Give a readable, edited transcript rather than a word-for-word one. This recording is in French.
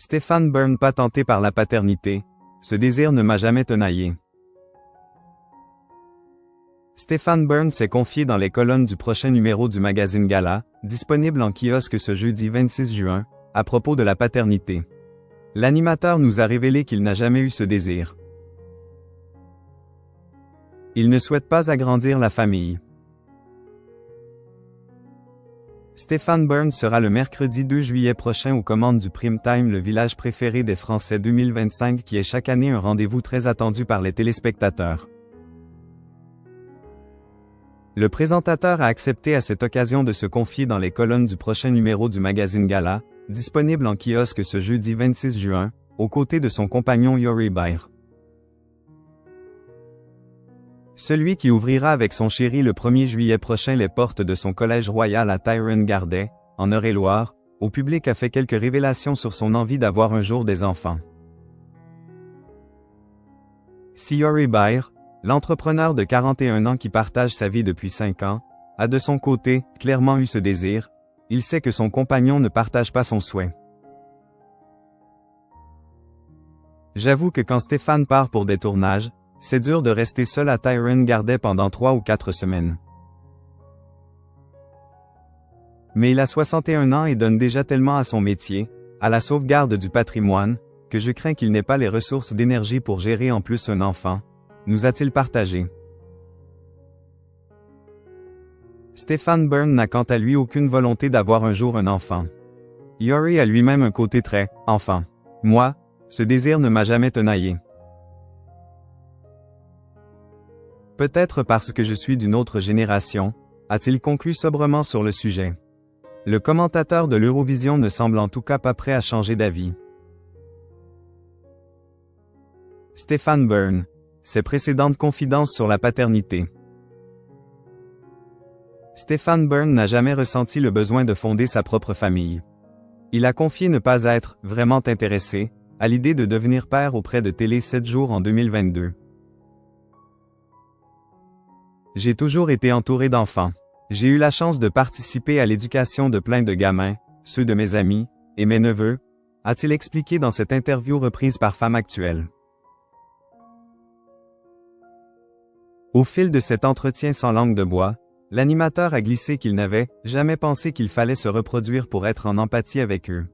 Stéphane Byrne pas tenté par la paternité, ce désir ne m'a jamais tenaillé. Stéphane Byrne s'est confié dans les colonnes du prochain numéro du magazine Gala, disponible en kiosque ce jeudi 26 juin, à propos de la paternité. L'animateur nous a révélé qu'il n'a jamais eu ce désir. Il ne souhaite pas agrandir la famille. Stéphane Byrne sera le mercredi 2 juillet prochain aux commandes du Prime Time, le village préféré des Français 2025, qui est chaque année un rendez-vous très attendu par les téléspectateurs. Le présentateur a accepté à cette occasion de se confier dans les colonnes du prochain numéro du magazine Gala, disponible en kiosque ce jeudi 26 juin, aux côtés de son compagnon Joeri Beijer. Celui qui ouvrira avec son chéri le 1er juillet prochain les portes de son collège royal à Tyrone-Gardais, en Eure-et-Loir, au public a fait quelques révélations sur son envie d'avoir un jour des enfants. Si Joeri Beijer, l'entrepreneur de 41 ans qui partage sa vie depuis 5 ans, a de son côté clairement eu ce désir, il sait que son compagnon ne partage pas son souhait. J'avoue que quand Stéphane part pour des tournages, c'est dur de rester seul à Tyrone-Gardais pendant 3 ou 4 semaines. Mais il a 61 ans et donne déjà tellement à son métier, à la sauvegarde du patrimoine, que je crains qu'il n'ait pas les ressources d'énergie pour gérer en plus un enfant, nous a-t-il partagé. Stéphane Byrne n'a quant à lui aucune volonté d'avoir un jour un enfant. Joeri a lui-même un côté très « enfant ». Moi, ce désir ne m'a jamais tenaillé. Peut-être parce que je suis d'une autre génération, a-t-il conclu sobrement sur le sujet. Le commentateur de l'Eurovision ne semble en tout cas pas prêt à changer d'avis. Stéphane Byrne, ses précédentes confidences sur la paternité. Stéphane Byrne n'a jamais ressenti le besoin de fonder sa propre famille. Il a confié ne pas être vraiment intéressé à l'idée de devenir père auprès de Télé 7 jours en 2022. J'ai toujours été entouré d'enfants. J'ai eu la chance de participer à l'éducation de plein de gamins, ceux de mes amis, et mes neveux, a-t-il expliqué dans cette interview reprise par Femme Actuelle. Au fil de cet entretien sans langue de bois, l'animateur a glissé qu'il n'avait jamais pensé qu'il fallait se reproduire pour être en empathie avec eux.